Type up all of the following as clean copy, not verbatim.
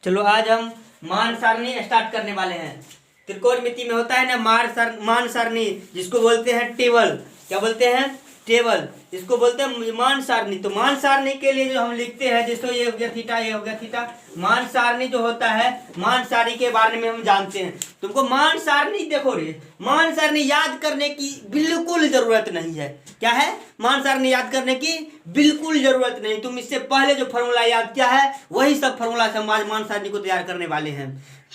चलो आज हम मान सारणी स्टार्ट करने वाले हैं। त्रिकोणमिति में होता है ना मान सारणी, जिसको बोलते हैं टेबल। क्या बोलते हैं? टेबल। इसको बोलते हैं मान सारणी। तो मान सारणी के लिए जो हम लिखते हैं, जैसे ये हो गया थीटा, ये हो गया थीटा। मान सारणी जो होता है, मान सारणी के बारे में हम जानते हैं। तुमको मान सारणी, देखो रे, मान सारणी याद करने की बिल्कुल जरूरत नहीं है। क्या है? मान सारणी याद करने की बिल्कुल जरूरत नहीं। तुम इससे पहले जो फॉर्मूला याद किया है, वही सब फॉर्मूला से हम आज मान सारणी को तैयार करने वाले हैं।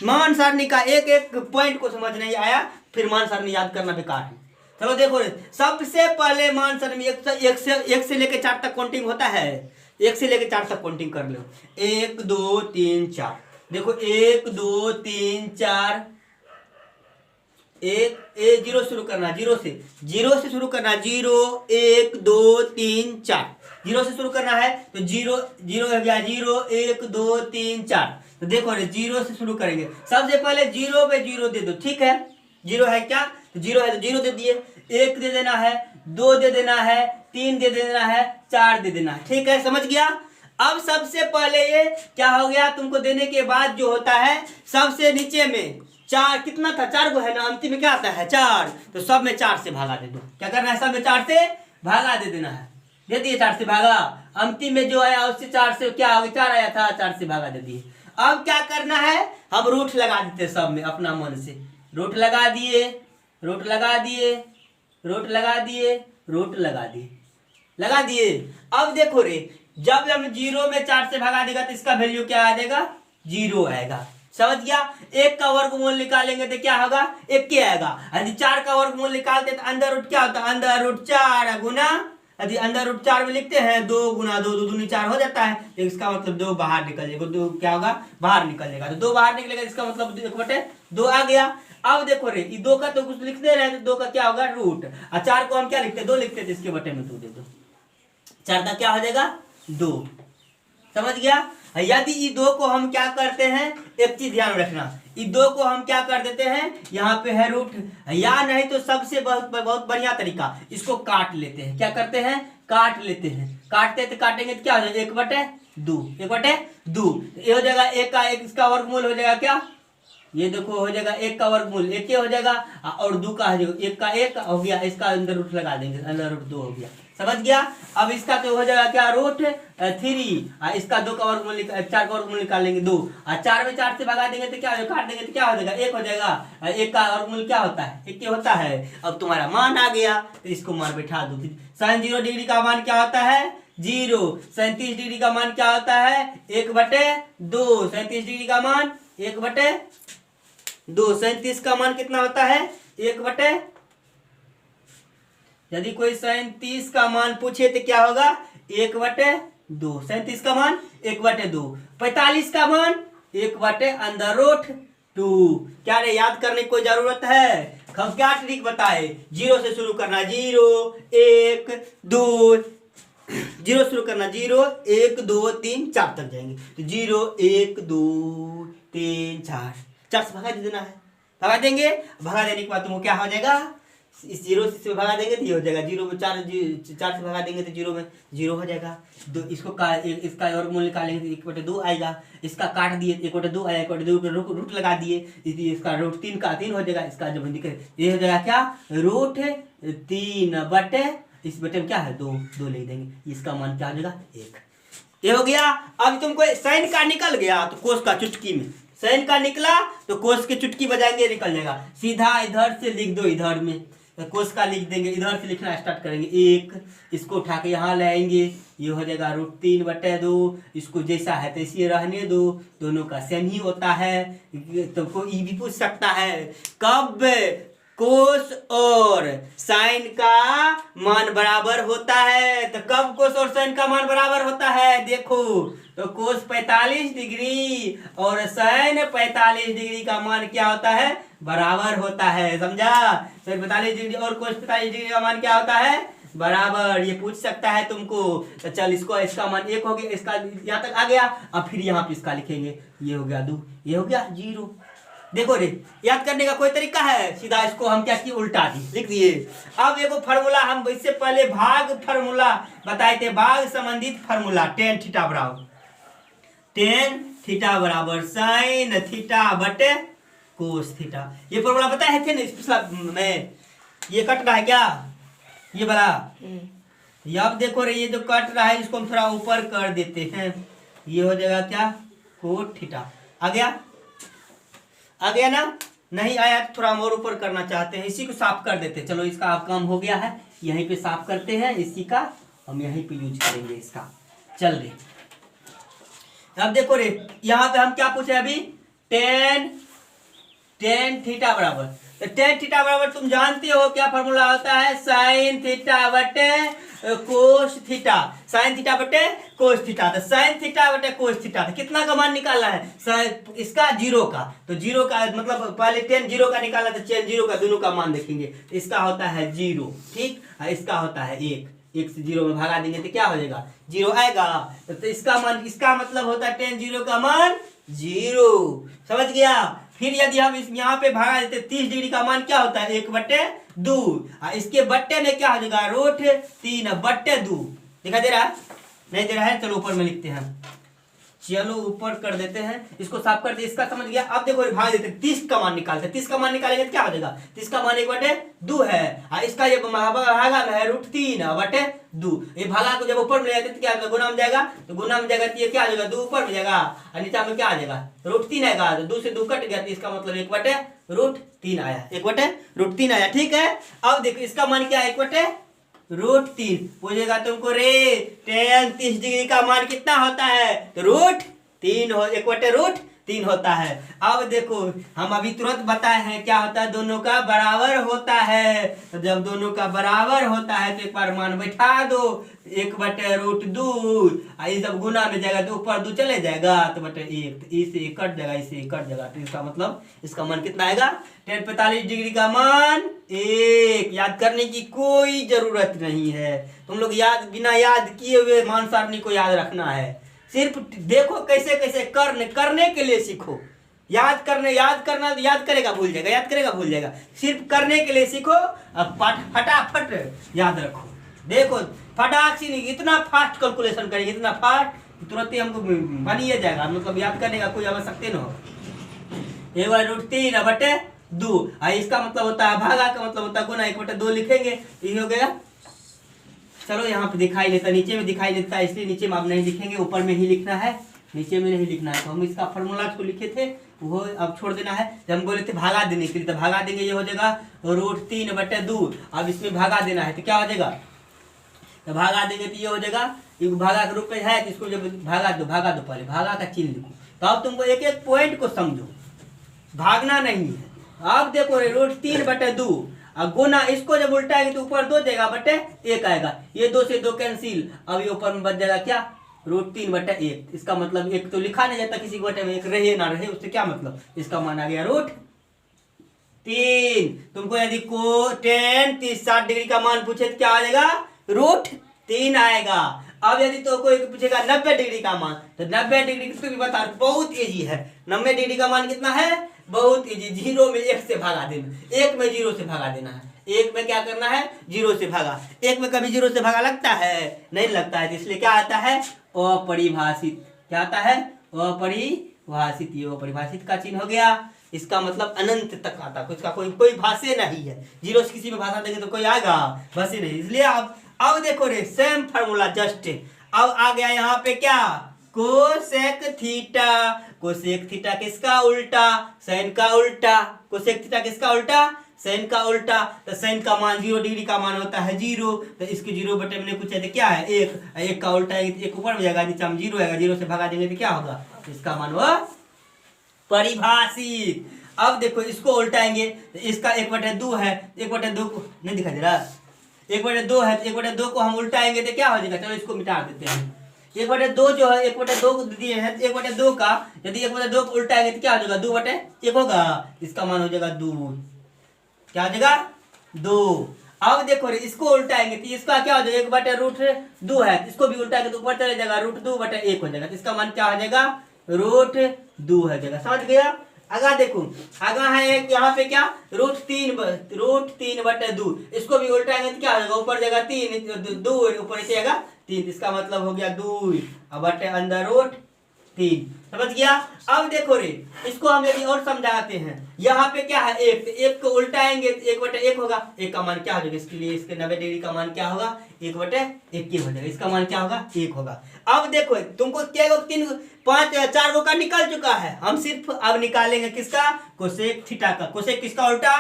मान सारणी का एक एक पॉइंट को समझ नहीं आया, फिर मान सारणी याद करना बेकार है। चलो देखो, सबसे पहले मान सारणी एक से लेके 4 तक काउंटिंग होता है। 1 से लेके 4 तक काउंटिंग कर लो। 1 2 3 4। देखो 1 2 3 4। एक जीरो शुरू करना, जीरो से शुरू करना। 0 1 2 3 4, जीरो से शुरू करना है। तो जीरो हो गया। 0 1 2 3 4। तो देखो जीरो से शुरू करेंगे। सबसे पहले जीरो पे जीरो दे दो, ठीक है? जीरो है क्या? तो जीरो है तो जीरो दे दिए। 1 दे देना है, 2 दे देना है, 3 दे देना है, 4 दे देना है। ठीक है, समझ गया? अब सबसे पहले ये क्या हो गया, तुमको देने के बाद जो होता है, सबसे नीचे में 4 कितना था? 4 को है ना, अंतिम में क्या आता है? 4। तो सब में 4 से भागा दे दो। क्या करना है? सब में 4 से भागा दे देना है। दे दिए 4 से भागा। अंतिम में जो आया उससे 4 से क्या हो गया? 4 आया था, 4 से भागा दे दिए। अब क्या करना है, हम रूट लगा देते सब में अपना मन से। रूट लगा दिए, रूट लगा दिए, रूट लगा दिए, रूट लगा दिए, लगा दिए। अब देखो रे, जब हम 0 में 4 से भगा देगा तो इसका वैल्यू क्या आ जाएगा? 0 आएगा। समझ गया? 1 का वर्गमूल निकालेंगे तो क्या होगा? 1 के आएगा। यदि 4 का वर्गमूल निकालते तो अंदर रूट क्या होता है? अंदर रूट 4 गुना, यदि अंदर रूट 4 में लिखते हैं 2 गुना 2, 2 दूनी 4 हो जाता है। तो इसका मतलब 2 बाहर निकल जाएगा। 2 क्या होगा? बाहर निकल जाएगा। तो 2 बाहर निकलेगा, इसका मतलब 1/2 आ गया। अब देखो रे, 2 का तो कुछ लिखते रहे, तो 2 का क्या होगा? रूट। और 4 को हम क्या लिखते हैं? 2 लिखते थे, इसके बटे में 2 दे दो। 4 का क्या हो जाएगा? 2। समझ गया? यदि ई 2 को हम क्या करते हैं, एक चीज ध्यान रखना, ई 2 को हम क्या कर देते हैं, यहाँ पे है रूट, या नहीं तो सबसे बहुत बढ़िया तरीका, इसको काट लेते हैं। क्या करते हैं? काट लेते हैं। काटते तो काटेंगे तो क्या हो जाएगा? 1/2। 1/2 ये हो जाएगा। 1 का 1 इसका वर्गमूल हो जाएगा क्या? ये देखो हो जाएगा 1 का वर्गमूल 1 हो जाएगा, और 2 का हो जाएगा 1 का 1 हो गया। इसका अंदर रूट लगा देंगे, अंदर रूट 2 हो गया। समझ गया? अब इसका तो हो जाएगा क्या? रूट 3। इसका 2 का वर्गमूल 4 का वर्गमूल निकालेंगे 2, और 4 में 4 से भगा देंगे तो क्या हो जाएगा? काट देंगे तो क्या हो जाएगा? 1 हो जाएगा। 1 का वर्गमूल क्या होता है? 1 होता है। अब तुम्हारा मान आ गया, तो इसको मान बैठा दो। sin 0 डिग्री का मान क्या होता है? 0। 37 डिग्री का मान क्या होता है? 1/2। 37 डिग्री का मान 1/2। 37 का मान कितना होता है? 1/2। यदि कोई 37 का मान पूछे तो क्या होगा? 1/2। 37 का मान 1/2। 45 का मान 1/√2। क्या रे, याद करने की कोई जरूरत है? हम क्या ट्रिक बताए? 0 से शुरू करना। 0 1 2, 0 शुरू करना। 0 1 2 3 4 तक जाएंगे। तो 0 1 2 3 4, 4 से भगा दे देना है। भगा देंगे। भगा देने के बाद तुमको क्या हो जाएगा? इस 0 से भगा देंगे तो ये हो जाएगा। 0 में 4 से भगा देंगे तो 0 में 0 हो जाएगा। इसको इसका वर्गमूल निकालेंगे तो 1/2 आएगा। इसका काट दिए 1/2 आया। 1/2 पे रूट लगा दिए, इसका रूट 3 का 3 हो जाएगा। इसका जब ये हो जाएगा क्या? रूट 3 इस बटे में क्या है? 2 लिख देंगे। इसका मान क्या हो जाएगा? 1। ये हो गया। अब तुमको साइन का निकल गया तो कोस का चुटकी में, साइन का निकला तो कोस की चुटकी बजाएंगे, निकल जाएगा। सीधा इधर से लिख दो, इधर में कोस का लिख देंगे। इधर से लिखना स्टार्ट करेंगे। 1, इसको उठा के यहाँ लाएंगे, ये हो जाएगा √3/2। इसको जैसा है तैसे रहने दो, दोनों का सेम ही होता है। तो कोई भी पूछ सकता है कब कोस और साइन का मान बराबर होता है। तो कब कोस और साइन का मान बराबर होता है? देखो, तो कोस 45 डिग्री और साइन 45 डिग्री का मान क्या होता है? बराबर होता है। समझा? साइन 45 डिग्री और कोस 45 डिग्री का मान क्या होता है? बराबर। ये पूछ सकता है तुमको। तो चल, इसका मान 1 हो गया, इसका यहाँ तक आ गया। अब फिर यहाँ पे इसका लिखेंगे। ये हो गया 2, ये हो गया 0। देखो रे, याद करने का कोई तरीका है? सीधा इसको हम क्या किए? उल्टा दी, लिख दिए। अब एगो फार्मूला हम इससे पहले भाग फार्मूला बताए थे, भाग संबंधित फार्मूला। tan थीटा बराबर tan थीटा बराबर साइन थीटा बटे कोस थीटा। ये फॉर्मूला पता है थे ना इस पिछला में, ये कट रहा है क्या ये वाला, ये अब देखो रे ये जो कट रहा है इसको हम थोड़ा ऊपर कर देते हैं, ये हो जाएगा क्या कोट थीटा। आ गया ना, नहीं आया तो थोड़ा हम और ऊपर करना चाहते हैं, इसी को साफ कर देते हैं। चलो इसका आप काम हो गया है, यहीं पे साफ करते हैं, इसी का हम यहीं पे यूज करेंगे इसका। चल रे अब देखो रे यहाँ पे हम क्या पूछे अभी, टेन थीटा बराबर, तो टेन थीटा बराबर तुम जानते हो क्या फॉर्मूला होता है, साइन थीटा बटे कोस थीटा, साइन थीटा बटे कोस थीटा। तो साइन थीटा बटे कोस थीटा तो कितना का मान निकालना है इसका, जीरो का, तो जीरो का मतलब पहले टेन जीरो का निकाला तो टेन जीरो का दोनों का मान देखेंगे, इसका होता है जीरो, ठीक, इसका होता है एक से जीरो में भागा देंगे तो क्या हो जाएगा जीरो आएगा, तो इसका मान, इसका मतलब होता है टेन जीरो का मान जीरो, समझ गया। फिर यदि हम इस यहाँ पे भागा देते 30 डिग्री का मान क्या होता है 1/2, इसके बट्टे में क्या हो जाएगा रूट 3/2, दिखाई दे रहा है, नहीं दे रहा है, चलो ऊपर में लिखते हैं, चलो ऊपर कर देते हैं, इसको साफ कर दे, इसका समझ गया। अब देखो भाग देते 30 का मान निकालते हैं, 30 का मान निकालेंगे तो क्या हो जाएगा, 30 का मान 1/2 है, इसका ये भागा में है √3/2, ये भागा को जब ऊपर में जाते तो क्या गुना में जाएगा, तो गुना में जाएगा तो ये क्या आ जाएगा 2 ऊपर में जाएगा और नीचे में क्या आ जाएगा √3 आएगा, तो 2 से 2 कट गया, तो इसका मतलब 1/√3 आया, 1/√3 आया, ठीक है। अब देखो इसका मान क्या है 1/√3, पूछेगा तुमको रे टेन 30 डिग्री का मान कितना होता है, तो √3 हो 1/√3 होता है। अब देखो हम अभी तुरंत बताए हैं क्या होता है, दोनों का बराबर होता है, तो जब दोनों का बराबर होता है तो एक बार मान बैठा दो 1/√2, ये जब गुना में जाएगा तो ऊपर 2 चले जाएगा तो बटे 1, इससे कट जाएगा, इससे कट जाएगा, तो इसका मतलब इसका मान कितना आएगा, टेन 45 डिग्री का मान 1। याद करने की कोई जरूरत नहीं है, तुम लोग बिना याद किए हुए मान सारणी को याद रखना है, सिर्फ देखो कैसे कैसे करने के लिए सीखो, याद करना याद करेगा भूल जाएगा, सिर्फ करने के लिए सीखो, अब फटाफट याद रखो। देखो फटाक से नहीं, इतना फास्ट कैलकुलेशन करेंगे, इतना फास्ट तुरंत ही हमको बन ही जाएगा, मतलब याद करने का कोई आवश्यकता न हो। 1/√3/2, इसका मतलब होता है भागा का मतलब होता है गुना, 1/2 लिखेंगे, ये हो गया। चलो यहाँ पे दिखाई देता, नीचे में दिखाई देता है इसलिए नीचे में आप नहीं लिखेंगे, ऊपर में ही लिखना है, नीचे में नहीं लिखना है। तो हम इसका फॉर्मूला को लिखे थे वो अब छोड़ देना है, जब हम बोले थे भागा देने के लिए, तो भागा देंगे, ये हो जाएगा √3/2, अब इसमें भागा देना है तो क्या हो जाएगा, तो भागा देंगे तो ये हो जाएगा, भागा के रूप में है, तो इसको जब भागा दो पहले भागा का चिन्ह लिखो, तो अब तुमको एक एक पॉइंट को समझो, भागना नहीं है। अब देखो √3/2 गुना, इसको जब उल्टाएंगे तो ऊपर 2 जाएगा बटे 1 आएगा, ये 2 से 2 कैंसिल, अब ये ऊपर में बच जाएगा क्या √3/1, इसका मतलब 1 तो लिखा नहीं जाता किसी बटे में, 1 रहे ना रहे उससे क्या मतलब, इसका मान आ गया √3। तुमको यदि को टेन 60 डिग्री का मान पूछे तो क्या आ जाएगा √3 आएगा। अब यदि तो कोई पूछेगा 90 डिग्री का मान, तो 90 डिग्री किसको भी बता, बहुत इजी है, 90 डिग्री का मान कितना है, बहुत इजी, 0 में 1 से भागा देना, 1 में 0 से भागा देना है, 1 में क्या करना है 0 से भागा, 1 में कभी 0 से भागा लगता है, नहीं लगता है, इसलिए क्या आता है अपरिभाषित, क्या आता है अपरिभाषित, ये अपरिभाषित का चिन्ह हो गया, इसका मतलब अनंत तक आता है, इसका कोई भाषा नहीं है, 0 से किसी में भाषा देंगे तो कोई आएगा भाषा नहीं, इसलिए अब देखो रे सेम फार्मूला जस्ट, अब आ गया यहाँ पे क्या कोसेक थीटा किसका उल्टा, साइन का उल्टा, कोसेक थीटा किसका उल्टा, साइन का उल्टा, तो साइन का मान 0 डिग्री का मान होता है 0, तो इसके 0 बटे में कुछ है तो क्या है 1 का उल्टा है, 1 ऊपर में जाएगा, नीचे में 0 आएगा, 0 से भगा देंगे तो क्या होगा, इसका मान वो परिभाषित। अब देखो इसको उल्टाएंगे तो इसका 1/2 है, 1/2 को नहीं दिखाई दे रहा, 1/2 है, 1/2 को हम उल्टाएंगे तो क्या हो जाएगा, चलो इसको मिटा देते हैं, 1/2 जो है 1/2 को दिए हैं, 1/2 का यदि 1/2 को उल्टाएंगे तो क्या हो जाएगा 2/1 होगा, इसका मान हो जाएगा 2, क्या हो जाएगा 2। अब देखो रे इसको उल्टाएंगे तो इसका क्या हो जाएगा 1/√2 है, इसको भी उल्टाएंगे तो ऊपर चले जाएगा √2/1 हो जाएगा, तो इसका मान क्या हो जाएगा √2 हो जाएगा, समझ गया। आगा देखो, आगा है एक यहाँ पे क्या √3/2, इसको भी उल्टाएंगे तो क्या हो जाएगा, ऊपर जाएगा 3, 2 ऊपर नीचे जाएगा 3, इसका मतलब हो गया 2 बटे अंदर √3, समझ गया। अब देखो रे, इसको हम यदि और समझाते हैं, यहाँ पे क्या है एक, तो एक को उल्टाएंगे तो 1/1 होगा, एक का मान क्या हो जाएगा, इसके लिए इसके 90 डिग्री का मान क्या होगा, 1/1 हो जाएगा, इसका मान क्या होगा, 1 होगा। अब देखो तुमको क्या 3 5 4 गो का निकल चुका है, हम सिर्फ अब निकालेंगे किसका, कोसेक थीटा का। कोसेक किसका उल्टा,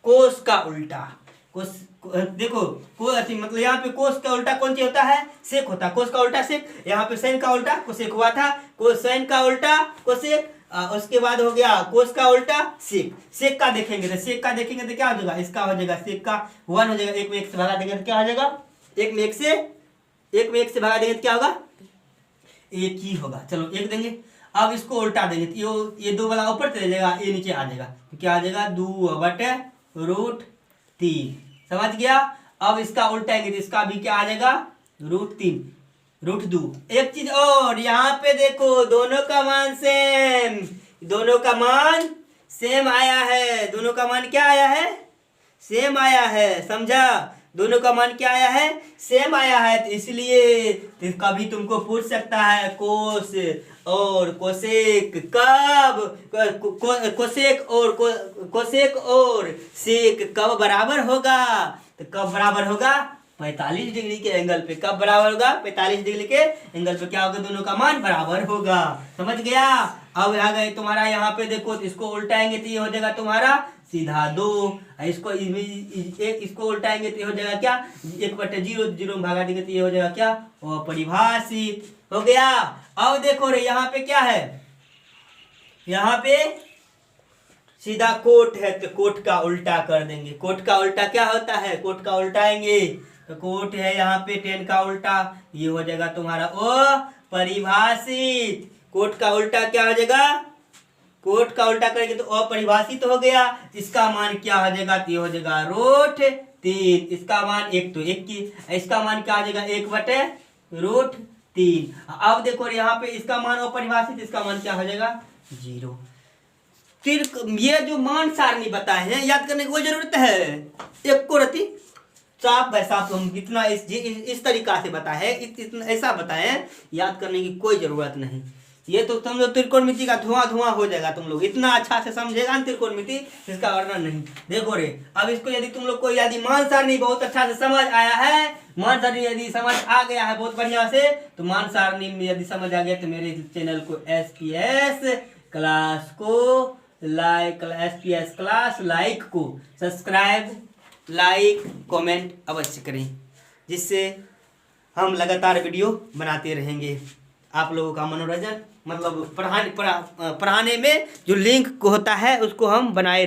कोस का उल्टा। कोस देखो मतलब यहाँ पे कोस का उल्टा कौन सी होता है, सेक होता है, कोस का उल्टा सेक, यहाँ पे साइन का उल्टा कोसेक हुआ था, कोसाइन का उल्टा कोसेक, उसके बाद हो गया कोस का उल्टा सेक। सेक का देखेंगे तो सेक का देखेंगे तो क्या हो जाएगा, इसका हो जाएगा सेक का 1 हो जाएगा, 1 में 1 से भगा देंगे तो क्या हो जाएगा, 1 में 1 से भगा देंगे तो क्या होगा, 1 ही होगा। चलो 1 देंगे, अब इसको उल्टा देंगे तो ये 2 वाला ऊपर चले जाएगा, ये नीचे आ जाएगा, तो क्या आ जाएगा 2/√3। समझ गया। अब इसका उल्टाएंगे तो इसका भी क्या आ जाएगा, √3 √2। एक चीज और, यहाँ पे देखो दोनों का मान सेम, दोनों का मान सेम आया है, दोनों का मान क्या आया है, सेम आया है, समझा, दोनों का मान क्या आया है, सेम आया है। तो इसलिए तो कभी तुमको पूछ सकता है कोस और कोसेक कब, कोसेक और सेक कब बराबर होगा, तो कब बराबर होगा, 45 डिग्री के एंगल पे। कब बराबर होगा, 45 डिग्री के एंगल पे क्या होगा, दोनों का मान बराबर होगा। समझ गया। अब आ गए तुम्हारा यहाँ पे देखो, इसको उल्टाएंगे तो ये हो जाएगा तुम्हारा सीधा 2, इसको उल्टाएंगे तो ये हो जाएगा क्या, 1/0, 0 में भगा देंगे तो ये हो जाएगा क्या, अपरिभाषित हो गया। अब देखो रे यहाँ पे क्या है, यहाँ पे सीधा कोट है तो कोट का उल्टा कर देंगे। कोट का उल्टा क्या होता है, कोट का उल्टाएंगे तो कोट है यहाँ पे 10 का उल्टा, ये हो जाएगा तुम्हारा अपरिभाषित। कोट का उल्टा क्या हो जाएगा, कोट का उल्टा करेंगे तो अपरिभाषित हो गया, इसका मान क्या हो जाएगा, तो ये हो जाएगा √3, इसका मान 1 तो 1 की, इसका मान क्या हो जाएगा 1/√3। अब देखो यहाँ पे इसका मान अपरिभाषित, इसका मान क्या हो जाएगा 0। फिर ये जो मान सारणी बताए हैं याद करने की कोई जरूरत है, एक को रति साफ भाई साफ हम इतना इस तरीका से बताए हैं, इतना ऐसा बताए हैं, याद करने की कोई जरूरत नहीं। ये तो तुम लोग त्रिकोणमिति का धुआं हो जाएगा, तुम लोग इतना अच्छा से समझेगा त्रिकोणमिति, इसका वर्णन नहीं। देखो रे, अब इसको यदि तुम लोग को यदि मान सारणी बहुत अच्छा से समझ आया है, मान सारणी यदि समझ आ गया है बहुत बढ़िया से, तो मान सारणी में यदि समझ आ गया तो मेरे चैनल को SPS क्लास को लाइक, SPS क्लास लाइक को सब्सक्राइब, लाइक, कमेंट अवश्य करें, जिससे हम लगातार वीडियो बनाते रहेंगे। आप लोगों का मनोरंजन मतलब पढ़ाने में जो लिंक होता है उसको हम बनाए